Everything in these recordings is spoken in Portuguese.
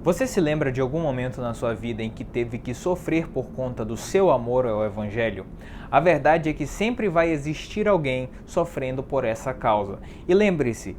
Você se lembra de algum momento na sua vida em que teve que sofrer por conta do seu amor ao Evangelho? A verdade é que sempre vai existir alguém sofrendo por essa causa. E lembre-se,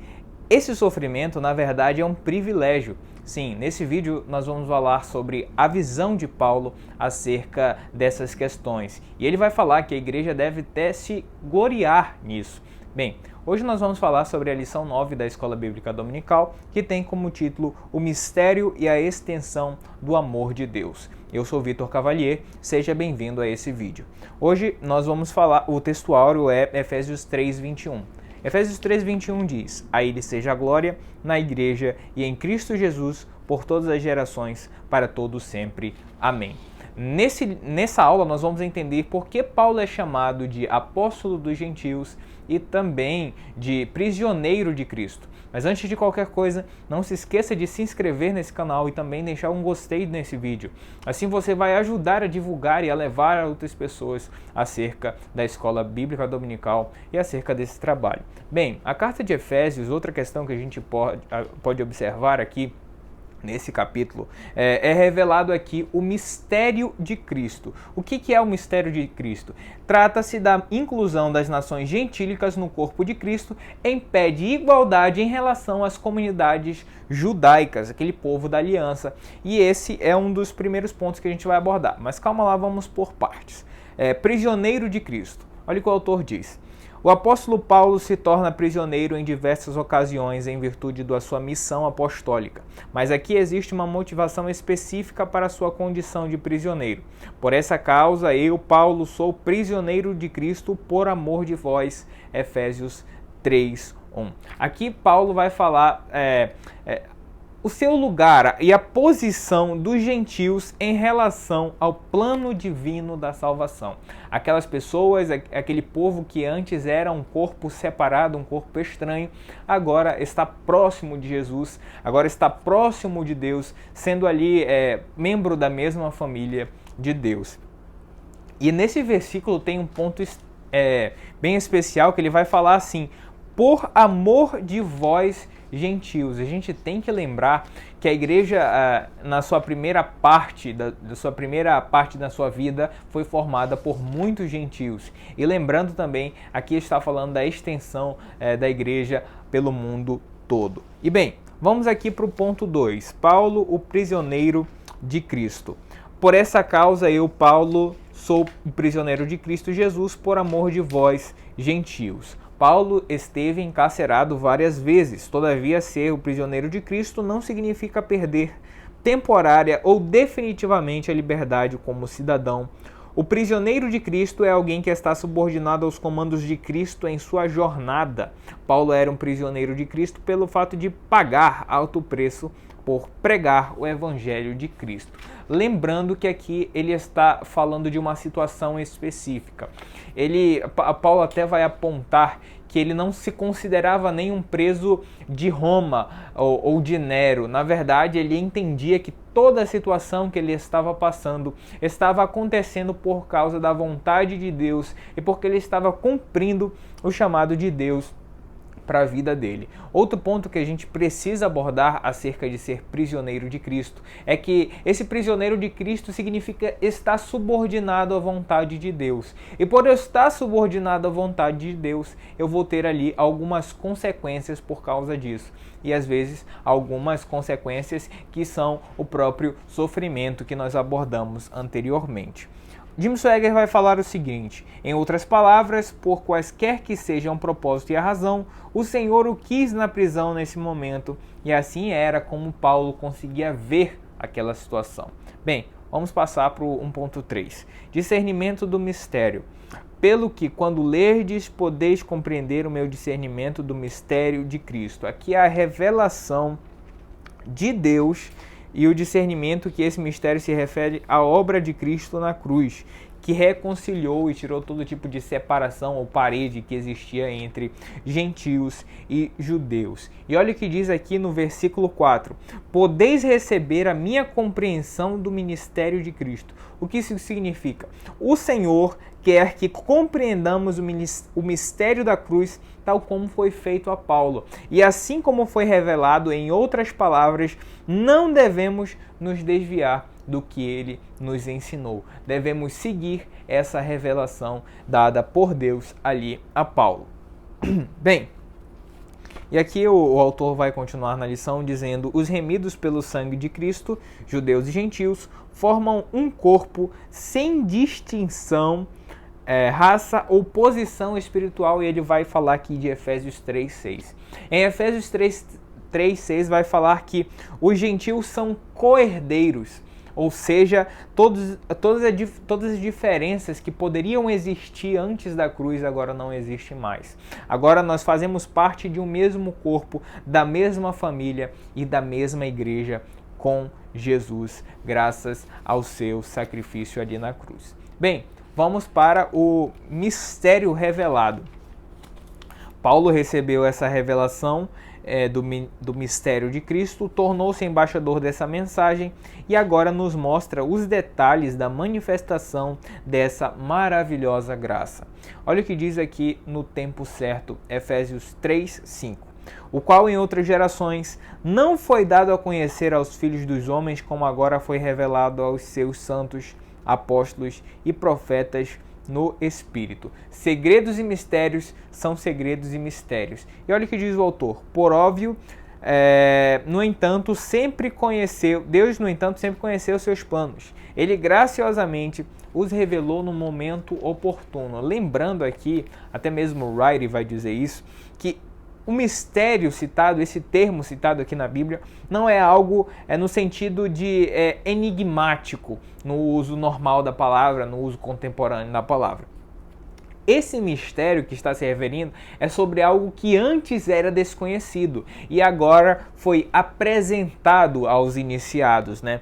esse sofrimento na verdade é um privilégio. Sim, nesse vídeo nós vamos falar sobre a visão de Paulo acerca dessas questões. E ele vai falar que a igreja deve até se gloriar nisso. Bem, hoje nós vamos falar sobre a lição 9 da Escola Bíblica Dominical, que tem como título O Mistério e a Extensão do Amor de Deus. Eu sou Vitor Cavalier, seja bem-vindo a esse vídeo. Hoje nós vamos falar, o textuário é Efésios 3:21. Efésios 3:21 diz: A ele seja a glória na igreja e em Cristo Jesus por todas as gerações, para todos sempre. Amém. Nessa aula nós vamos entender por que Paulo é chamado de apóstolo dos gentios e também de prisioneiro de Cristo. Mas antes de qualquer coisa, não se esqueça de se inscrever nesse canal e também deixar um gostei nesse vídeo. Assim você vai ajudar a divulgar e a levar a outras pessoas acerca da Escola Bíblica Dominical e acerca desse trabalho. Bem, a carta de Efésios, outra questão que a gente pode observar aqui, nesse capítulo, é revelado aqui o mistério de Cristo. O que é o mistério de Cristo? Trata-se da inclusão das nações gentílicas no corpo de Cristo em pé de igualdade em relação às comunidades judaicas, aquele povo da aliança. E esse é um dos primeiros pontos que a gente vai abordar. Mas calma lá, vamos por partes. Prisioneiro de Cristo. Olha o que o autor diz. O apóstolo Paulo se torna prisioneiro em diversas ocasiões em virtude da sua missão apostólica, mas aqui existe uma motivação específica para a sua condição de prisioneiro. Por essa causa, eu, Paulo, sou prisioneiro de Cristo por amor de vós. Efésios 3:1. Aqui Paulo vai falar o seu lugar e a posição dos gentios em relação ao plano divino da salvação. Aquelas pessoas, aquele povo que antes era um corpo separado, um corpo estranho, agora está próximo de Jesus, agora está próximo de Deus, sendo ali membro da mesma família de Deus. E nesse versículo tem um ponto bem especial que ele vai falar assim: por amor de vós gentios. A gente tem que lembrar que a igreja, na sua primeira parte da sua vida, foi formada por muitos gentios. E lembrando também, aqui está falando da extensão da igreja pelo mundo todo. E bem, vamos aqui para o ponto 2. Paulo, o prisioneiro de Cristo. Por essa causa eu, Paulo, sou prisioneiro de Cristo Jesus por amor de vós gentios. Paulo esteve encarcerado várias vezes, todavia ser o prisioneiro de Cristo não significa perder temporária ou definitivamente a liberdade como cidadão. O prisioneiro de Cristo é alguém que está subordinado aos comandos de Cristo em sua jornada. Paulo era um prisioneiro de Cristo pelo fato de pagar alto preço por pregar o Evangelho de Cristo. Lembrando que aqui ele está falando de uma situação específica. Paulo até vai apontar que ele não se considerava nem um preso de Roma ou de Nero. Na verdade, ele entendia que toda a situação que ele estava passando estava acontecendo por causa da vontade de Deus e porque ele estava cumprindo o chamado de Deus para a vida dele. Outro ponto que a gente precisa abordar acerca de ser prisioneiro de Cristo é que esse prisioneiro de Cristo significa estar subordinado à vontade de Deus. E por eu estar subordinado à vontade de Deus, eu vou ter ali algumas consequências por causa disso. E às vezes algumas consequências que são o próprio sofrimento que nós abordamos anteriormente. Jim Swagger vai falar o seguinte: em outras palavras, por quaisquer que sejam o propósito e a razão, o Senhor o quis na prisão nesse momento, e assim era como Paulo conseguia ver aquela situação. Bem, vamos passar para o 1.3. Discernimento do mistério. Pelo que, quando lerdes, podeis compreender o meu discernimento do mistério de Cristo. Aqui é a revelação de Deus e o discernimento que esse mistério se refere à obra de Cristo na cruz, que reconciliou e tirou todo tipo de separação ou parede que existia entre gentios e judeus. E olha o que diz aqui no versículo 4: podeis receber a minha compreensão do ministério de Cristo. O que isso significa? O Senhor quer que compreendamos o mistério da cruz, tal como foi feito a Paulo. E assim como foi revelado, em outras palavras, não devemos nos desviar do que ele nos ensinou. Devemos seguir essa revelação dada por Deus ali a Paulo. Bem, e aqui o autor vai continuar na lição dizendo: os remidos pelo sangue de Cristo, judeus e gentios, formam um corpo sem distinção, raça ou posição espiritual, e ele vai falar aqui de Efésios 3:6. Em Efésios 3:6 vai falar que os gentios são co-herdeiros, ou seja, todas as diferenças que poderiam existir antes da cruz agora não existem mais. Agora nós fazemos parte de um mesmo corpo, da mesma família e da mesma igreja com Jesus, graças ao seu sacrifício ali na cruz. Bem, vamos para o mistério revelado. Paulo recebeu essa revelação do mistério de Cristo, tornou-se embaixador dessa mensagem e agora nos mostra os detalhes da manifestação dessa maravilhosa graça. Olha o que diz aqui no tempo certo, Efésios 3:5. O qual em outras gerações não foi dado a conhecer aos filhos dos homens, como agora foi revelado aos seus santos apóstolos e profetas no Espírito. Segredos e mistérios são segredos e mistérios. E olha o que diz o autor: por óbvio, no entanto, Deus, no entanto, sempre conheceu seus planos. Ele graciosamente os revelou no momento oportuno. Lembrando aqui, até mesmo Wright vai dizer isso, que o mistério citado, esse termo citado aqui na Bíblia, não é algo no sentido de enigmático, no uso normal da palavra, no uso contemporâneo da palavra. Esse mistério que está se referindo é sobre algo que antes era desconhecido e agora foi apresentado aos iniciados, né?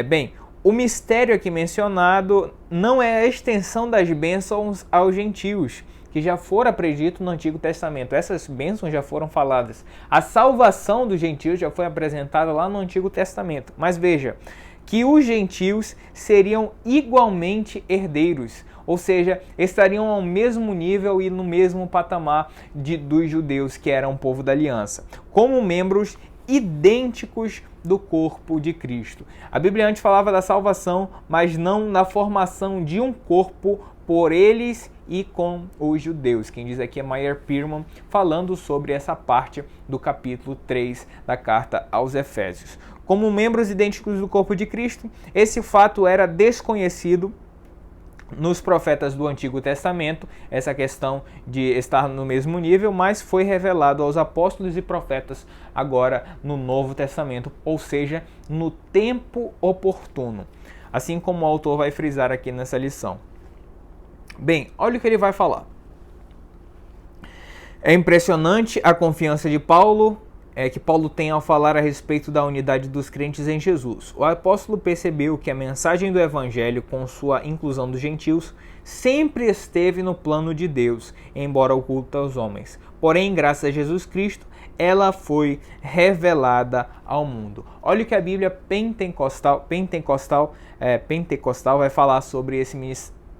Bem, o mistério aqui mencionado não é a extensão das bênçãos aos gentios, que já fora predito no Antigo Testamento. Essas bênçãos já foram faladas. A salvação dos gentios já foi apresentada lá no Antigo Testamento. Mas veja, que os gentios seriam igualmente herdeiros, ou seja, estariam ao mesmo nível e no mesmo patamar dos judeus, que eram o povo da aliança, como membros idênticos do corpo de Cristo. A Bíblia antes falava da salvação, mas não na formação de um corpo por eles e com os judeus. Quem diz aqui é Meyer Pearman, falando sobre essa parte do capítulo 3 da carta aos Efésios. Como membros idênticos do corpo de Cristo, esse fato era desconhecido nos profetas do Antigo Testamento, essa questão de estar no mesmo nível, mas foi revelado aos apóstolos e profetas agora no Novo Testamento, ou seja, no tempo oportuno, assim como o autor vai frisar aqui nessa lição. Bem, olha o que ele vai falar. É impressionante a confiança de Paulo, que Paulo tem ao falar a respeito da unidade dos crentes em Jesus. O apóstolo percebeu que a mensagem do Evangelho, com sua inclusão dos gentios, sempre esteve no plano de Deus, embora oculta aos homens. Porém, graças a Jesus Cristo, ela foi revelada ao mundo. Olha o que a Bíblia pentecostal vai falar sobre esse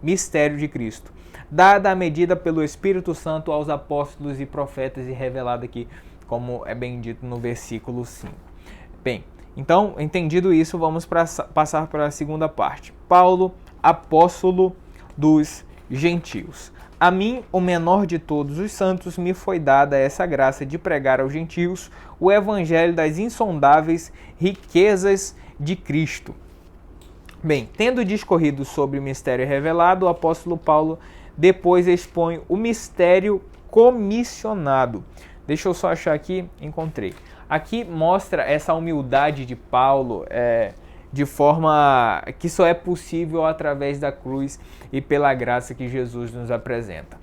mistério de Cristo, dada a medida pelo Espírito Santo aos apóstolos e profetas e revelada aqui, como é bem dito no versículo 5. Bem, então, entendido isso, vamos passar para a segunda parte. Paulo, apóstolo dos gentios. A mim, o menor de todos os santos, me foi dada essa graça de pregar aos gentios o evangelho das insondáveis riquezas de Cristo. Bem, tendo discorrido sobre o mistério revelado, o apóstolo Paulo depois expõe o mistério comissionado. Deixa eu só achar aqui, encontrei. Aqui mostra essa humildade de Paulo, de forma que só é possível através da cruz e pela graça que Jesus nos apresenta.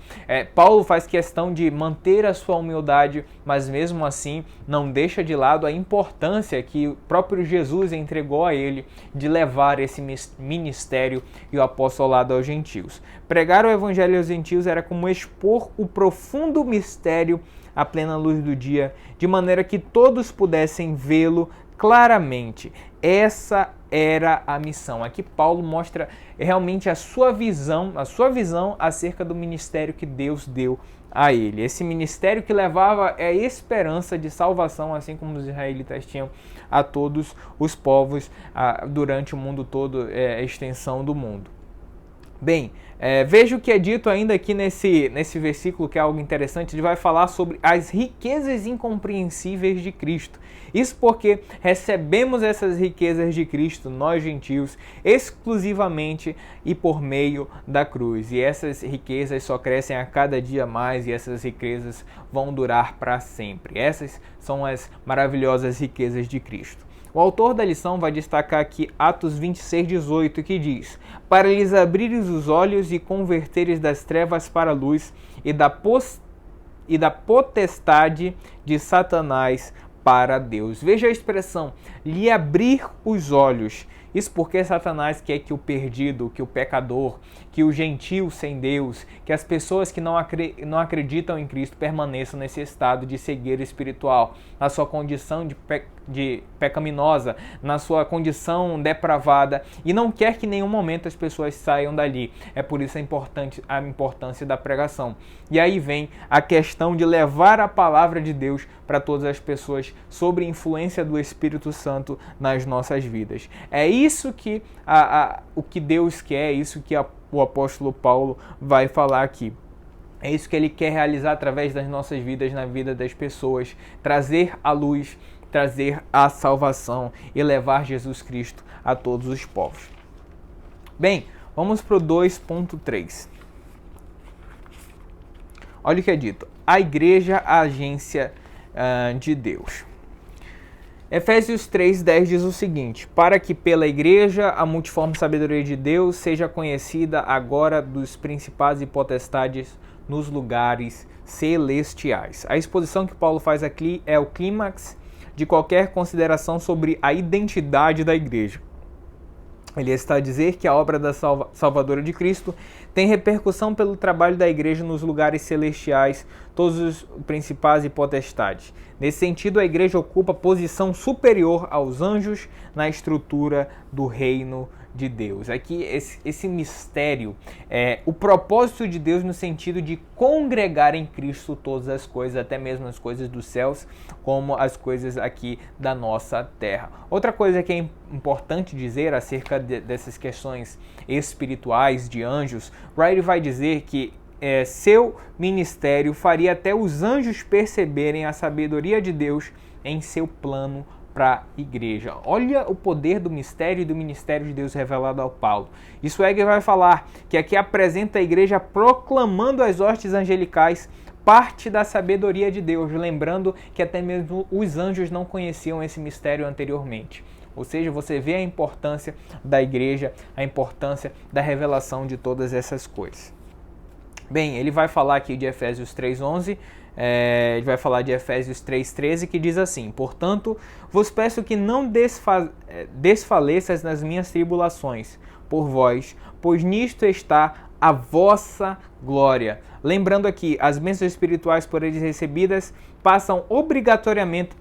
Paulo faz questão de manter a sua humildade, mas mesmo assim não deixa de lado a importância que o próprio Jesus entregou a ele de levar esse ministério e o apostolado aos gentios. Pregar o evangelho aos gentios era como expor o profundo mistério à plena luz do dia, de maneira que todos pudessem vê-lo claramente. Essa era a missão. Aqui Paulo mostra realmente a sua visão acerca do ministério que Deus deu a ele. Esse ministério que levava a esperança de salvação, assim como os israelitas tinham, a todos os povos durante o mundo todo, a extensão do mundo. Bem, veja o que é dito ainda aqui nesse versículo, que é algo interessante. Ele vai falar sobre as riquezas incompreensíveis de Cristo. Isso porque recebemos essas riquezas de Cristo, nós gentios, exclusivamente e por meio da cruz. E essas riquezas só crescem a cada dia mais e essas riquezas vão durar para sempre. Essas são as maravilhosas riquezas de Cristo. O autor da lição vai destacar aqui Atos 26:18, que diz: para lhes abrires os olhos e converteres das trevas para a luz e da potestade de Satanás para Deus. Veja a expressão, lhe abrir os olhos. Isso porque Satanás quer que o perdido, que o pecador, que o gentio sem Deus, que as pessoas que não acreditam em Cristo permaneçam nesse estado de cegueira espiritual, na sua condição de pecaminosa, na sua condição depravada, e não quer que em nenhum momento as pessoas saiam dali. É por isso a importância da pregação. E aí vem a questão de levar a palavra de Deus para todas as pessoas sob influência do Espírito Santo nas nossas vidas. É isso que o que Deus quer, é isso que o apóstolo Paulo vai falar aqui. É isso que ele quer realizar através das nossas vidas, na vida das pessoas, trazer a luz, trazer a salvação e levar Jesus Cristo a todos os povos. Bem, vamos para o 2.3. Olha o que é dito. A igreja, a agência de Deus. Efésios 3:10 diz o seguinte: para que pela igreja a multiforme sabedoria de Deus seja conhecida agora dos principados e potestades nos lugares celestiais. A exposição que Paulo faz aqui é o clímax de qualquer consideração sobre a identidade da igreja. Ele está a dizer que a obra da salvadora de Cristo tem repercussão pelo trabalho da igreja nos lugares celestiais, todos os principados e potestades. Nesse sentido, a igreja ocupa posição superior aos anjos na estrutura do reino de Deus. Aqui esse mistério é o propósito de Deus no sentido de congregar em Cristo todas as coisas, até mesmo as coisas dos céus, como as coisas aqui da nossa terra. Outra coisa que é importante dizer acerca dessas questões espirituais de anjos, Wright vai dizer que seu ministério faria até os anjos perceberem a sabedoria de Deus em seu plano para a igreja. Olha o poder do mistério e do ministério de Deus revelado ao Paulo. Isso Egger vai falar que aqui apresenta a igreja proclamando as hostes angelicais parte da sabedoria de Deus, lembrando que até mesmo os anjos não conheciam esse mistério anteriormente. Ou seja, você vê a importância da igreja, a importância da revelação de todas essas coisas. Bem, ele vai falar aqui de Efésios 3:11, ele vai falar de Efésios 3:13, que diz assim: portanto, vos peço que não desfaleças nas minhas tribulações por vós, pois nisto está a vossa glória. Lembrando aqui, as bênçãos espirituais por eles recebidas passam obrigatoriamente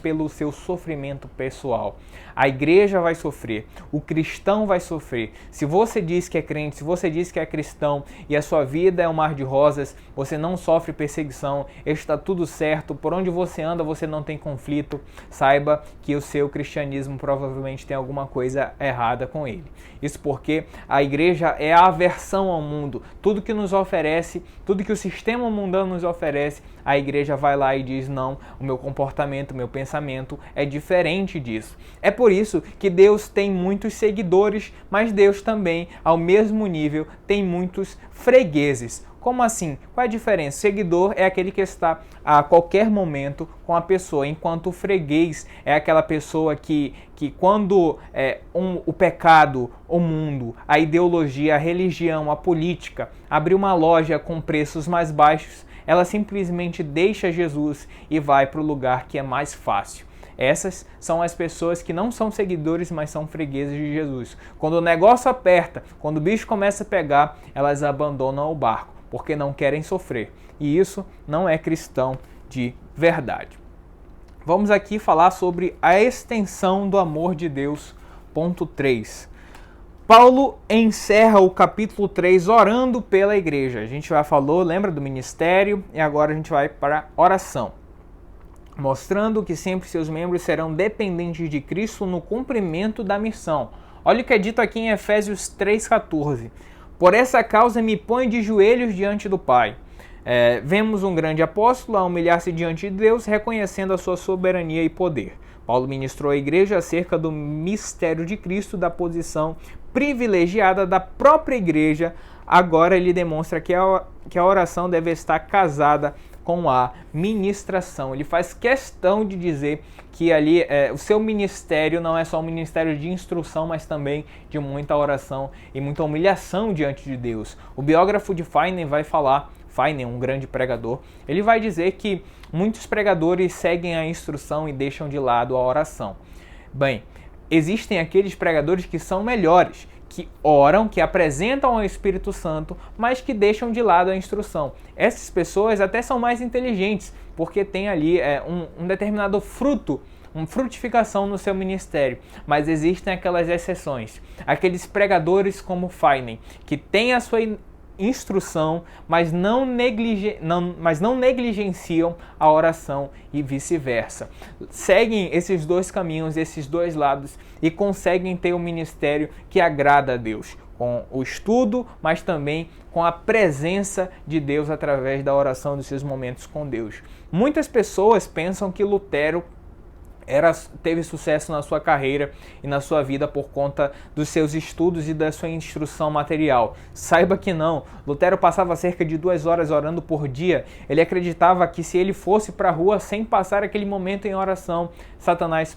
pelo seu sofrimento pessoal. A igreja vai sofrer, o cristão vai sofrer. Se você diz que é crente, se você diz que é cristão e a sua vida é um mar de rosas, você não sofre perseguição, está tudo certo, por onde você anda você não tem conflito, saiba que o seu cristianismo provavelmente tem alguma coisa errada com ele. Isso porque a igreja é a aversão ao mundo. Tudo que nos oferece, tudo que o sistema mundano nos oferece, a igreja vai lá e diz: não, o meu comportamento, o meu pensamento é diferente disso. É por isso que Deus tem muitos seguidores, mas Deus também, ao mesmo nível, tem muitos fregueses. Como assim? Qual é a diferença? Seguidor é aquele que está a qualquer momento com a pessoa, enquanto o freguês é aquela pessoa que quando o pecado, o mundo, a ideologia, a religião, a política abrir uma loja com preços mais baixos, ela simplesmente deixa Jesus e vai para o lugar que é mais fácil. Essas são as pessoas que não são seguidores, mas são fregueses de Jesus. Quando o negócio aperta, quando o bicho começa a pegar, elas abandonam o barco, porque não querem sofrer. E isso não é cristão de verdade. Vamos aqui falar sobre a extensão do amor de Deus. Ponto 3. Paulo encerra o capítulo 3 orando pela igreja. A gente já falou, lembra do ministério, e agora a gente vai para a oração, mostrando que sempre seus membros serão dependentes de Cristo no cumprimento da missão. Olha o que é dito aqui em Efésios 3,14. Por essa causa me ponho de joelhos diante do Pai. Vemos um grande apóstolo a humilhar-se diante de Deus, reconhecendo a sua soberania e poder. Paulo ministrou à igreja acerca do mistério de Cristo, da posição privilegiada da própria igreja. Agora ele demonstra que a oração deve estar casada com a ministração. Ele faz questão de dizer que ali o seu ministério não é só um ministério de instrução, mas também de muita oração e muita humilhação diante de Deus. O biógrafo de Finney vai falar, Finney, um grande pregador, ele vai dizer que muitos pregadores seguem a instrução e deixam de lado a oração. Bem, existem aqueles pregadores que são melhores, que oram, que apresentam ao Espírito Santo, mas que deixam de lado a instrução. Essas pessoas até são mais inteligentes, porque tem ali um determinado fruto, uma frutificação no seu ministério. Mas existem aquelas exceções, aqueles pregadores como Finney, que têm a sua instrução, mas não negligenciam a oração e vice-versa. Seguem esses dois caminhos, esses dois lados, e conseguem ter um ministério que agrada a Deus, com o estudo, mas também com a presença de Deus através da oração dos seus momentos com Deus. Muitas pessoas pensam que Lutero teve sucesso na sua carreira e na sua vida por conta dos seus estudos e da sua instrução material. Saiba que não. Lutero passava cerca de 2 horas orando por dia. Ele acreditava que se ele fosse para a rua sem passar aquele momento em oração, Satanás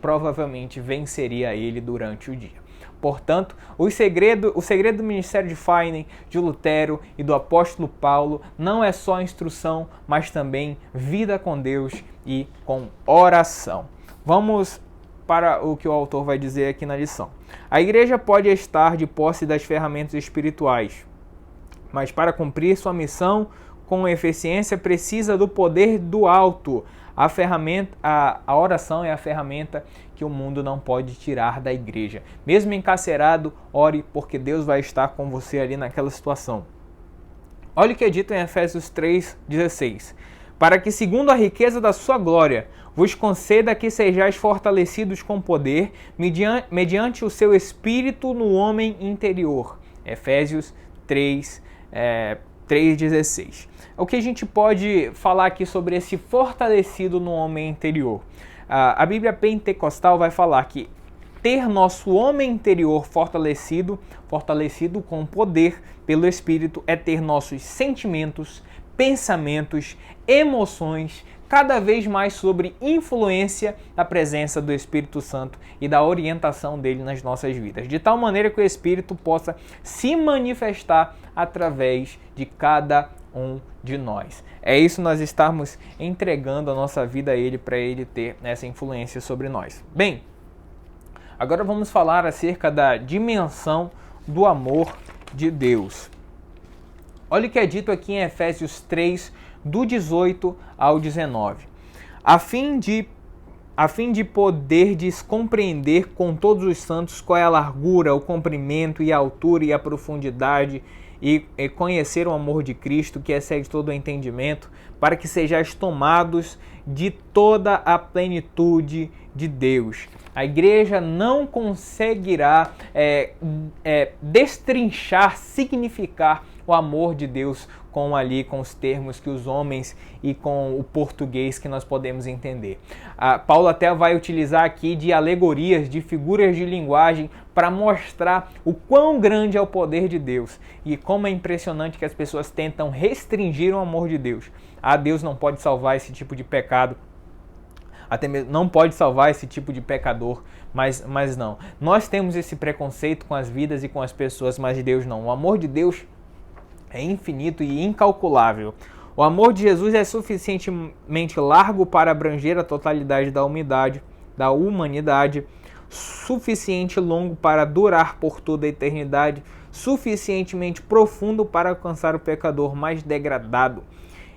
provavelmente venceria ele durante o dia. Portanto, o segredo do ministério de Finney, de Lutero e do apóstolo Paulo não é só instrução, mas também vida com Deus e com oração. Vamos para o que o autor vai dizer aqui na lição. A igreja pode estar de posse das ferramentas espirituais, mas para cumprir sua missão com eficiência precisa do poder do alto. A oração é a ferramenta que o mundo não pode tirar da igreja. Mesmo encarcerado, ore, porque Deus vai estar com você ali naquela situação. Olha o que é dito em Efésios 3,16. Para que, segundo a riqueza da sua glória, vos conceda que sejais fortalecidos com poder, mediante o seu espírito no homem interior. Efésios 3,16. O que a gente pode falar aqui sobre esse fortalecido no homem interior? A Bíblia Pentecostal vai falar que ter nosso homem interior fortalecido com poder pelo Espírito é ter nossos sentimentos, pensamentos, emoções cada vez mais sobre influência da presença do Espírito Santo e da orientação dele nas nossas vidas, de tal maneira que o Espírito possa se manifestar através de cada um de nós. É isso, nós estarmos entregando a nossa vida a Ele para Ele ter essa influência sobre nós. Bem, agora vamos falar acerca da dimensão do amor de Deus. Olha o que é dito aqui em Efésios 3, do 18 ao 19. A fim de poderdes compreender com todos os santos qual é a largura, o comprimento e a altura e a profundidade, e conhecer o amor de Cristo, que excede todo o entendimento, para que sejais tomados de toda a plenitude de Deus. A igreja não conseguirá destrinchar, significar o amor de Deus com os termos que os homens e com o português que nós podemos entender. Paulo até vai utilizar aqui de alegorias, de figuras de linguagem para mostrar o quão grande é o poder de Deus e como é impressionante que as pessoas tentam restringir o amor de Deus. Deus não pode salvar esse tipo de pecado, até mesmo não pode salvar esse tipo de pecador, mas não. Nós temos esse preconceito com as vidas e com as pessoas, mas Deus não. O amor de Deus é infinito e incalculável. O amor de Jesus é suficientemente largo para abranger a totalidade da humanidade, suficiente longo para durar por toda a eternidade, suficientemente profundo para alcançar o pecador mais degradado,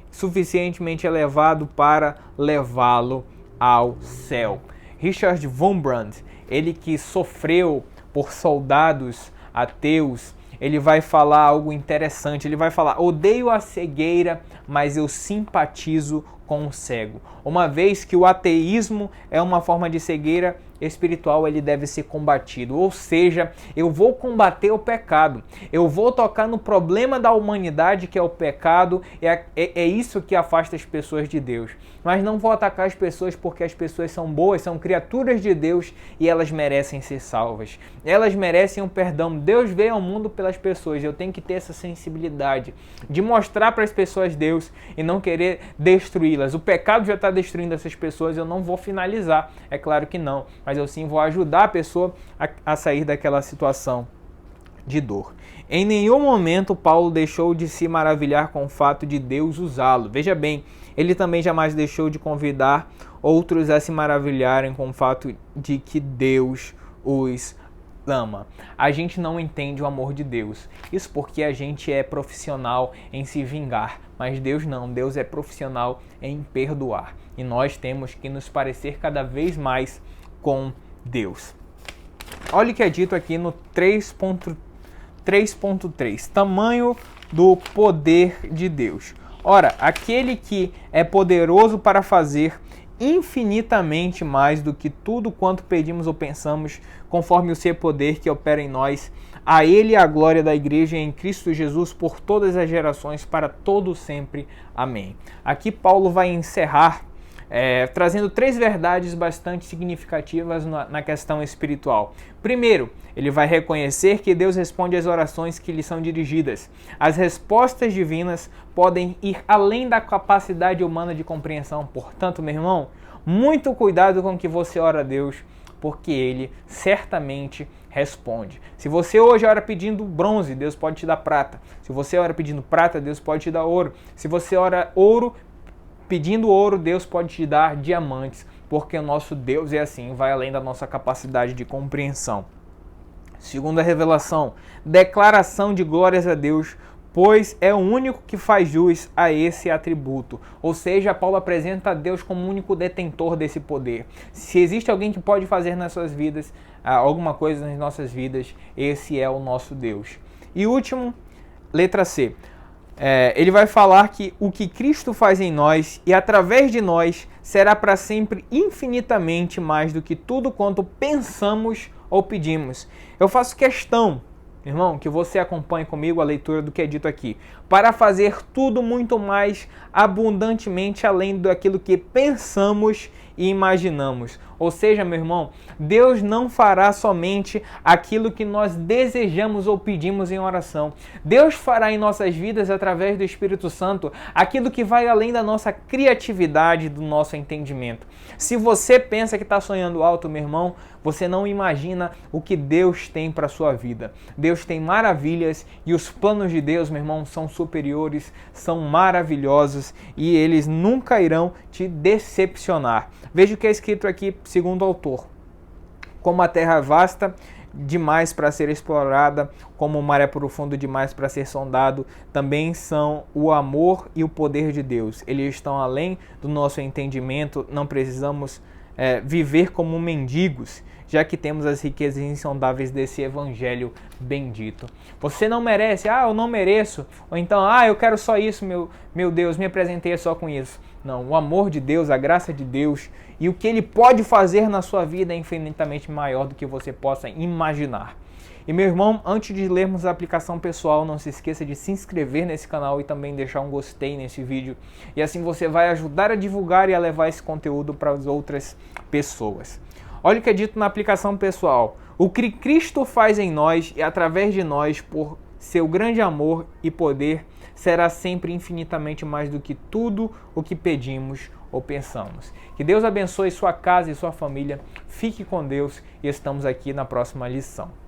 suficientemente elevado para levá-lo ao céu. Richard Wurmbrand, ele que sofreu por soldados ateus, ele vai falar algo interessante. Ele vai falar: odeio a cegueira, mas eu simpatizo com o cego. Uma vez que o ateísmo é uma forma de cegueira espiritual, ele deve ser combatido. Ou seja, eu vou combater o pecado. Eu vou tocar no problema da humanidade, que é o pecado. É isso que afasta as pessoas de Deus. Mas não vou atacar as pessoas porque as pessoas são boas, são criaturas de Deus e elas merecem ser salvas. Elas merecem um perdão. Deus veio ao mundo pelas pessoas. Eu tenho que ter essa sensibilidade de mostrar para as pessoas Deus e não querer destruí-las. O pecado já está destruindo essas pessoas, eu não vou finalizar. É claro que não. Mas eu sim vou ajudar a pessoa a sair daquela situação de dor. Em nenhum momento Paulo deixou de se maravilhar com o fato de Deus usá-lo. Veja bem, ele também jamais deixou de convidar outros a se maravilharem com o fato de que Deus os ama. A gente não entende o amor de Deus. Isso porque a gente é profissional em se vingar. Mas Deus não. Deus é profissional em perdoar. E nós temos que nos parecer cada vez mais com Deus. Olha o que é dito aqui no 3.3. Tamanho do poder de Deus. Ora, aquele que é poderoso para fazer infinitamente mais do que tudo quanto pedimos ou pensamos, conforme o seu poder que opera em nós, a Ele a glória da Igreja em Cristo Jesus por todas as gerações, para todo sempre. Amém. Aqui Paulo vai encerrar trazendo 3 verdades bastante significativas na questão espiritual. Primeiro, ele vai reconhecer que Deus responde às orações que lhe são dirigidas. As respostas divinas podem ir além da capacidade humana de compreensão. Portanto, meu irmão, muito cuidado com o que você ora a Deus, porque Ele certamente responde. Se você hoje ora pedindo bronze, Deus pode te dar prata. Se você ora pedindo prata, Deus pode te dar ouro. Se você ora pedindo ouro, Deus pode te dar diamantes, porque o nosso Deus é assim, vai além da nossa capacidade de compreensão. Segunda revelação, declaração de glórias a Deus, pois é o único que faz jus a esse atributo. Ou seja, Paulo apresenta a Deus como o único detentor desse poder. Se existe alguém que pode fazer nas suas vidas, alguma coisa nas nossas vidas, esse é o nosso Deus. E último, letra C. Ele vai falar que o que Cristo faz em nós e através de nós será para sempre infinitamente mais do que tudo quanto pensamos ou pedimos. Eu faço questão, irmão, que você acompanhe comigo a leitura do que é dito aqui, para fazer tudo muito mais abundantemente além daquilo que pensamos e imaginamos. Ou seja, meu irmão, Deus não fará somente aquilo que nós desejamos ou pedimos em oração. Deus fará em nossas vidas, através do Espírito Santo, aquilo que vai além da nossa criatividade, do nosso entendimento. Se você pensa que está sonhando alto, meu irmão, você não imagina o que Deus tem para a sua vida. Deus tem maravilhas e os planos de Deus, meu irmão, são superiores, são maravilhosos e eles nunca irão te decepcionar. Veja o que é escrito aqui, segundo o autor. Como a terra é vasta demais para ser explorada, como o mar é profundo demais para ser sondado, também são o amor e o poder de Deus. Eles estão além do nosso entendimento, não precisamos viver como mendigos, já que temos as riquezas insondáveis desse evangelho bendito. Você não merece, eu não mereço, ou então, eu quero só isso, meu Deus, me apresentei só com isso. Não, o amor de Deus, a graça de Deus e o que Ele pode fazer na sua vida é infinitamente maior do que você possa imaginar. E meu irmão, antes de lermos a aplicação pessoal, não se esqueça de se inscrever nesse canal e também deixar um gostei nesse vídeo. E assim você vai ajudar a divulgar e a levar esse conteúdo para as outras pessoas. Olha o que é dito na aplicação pessoal. O que Cristo faz em nós e através de nós, por seu grande amor e poder, será sempre infinitamente mais do que tudo o que pedimos ou pensamos. Que Deus abençoe sua casa e sua família. Fique com Deus e estamos aqui na próxima lição.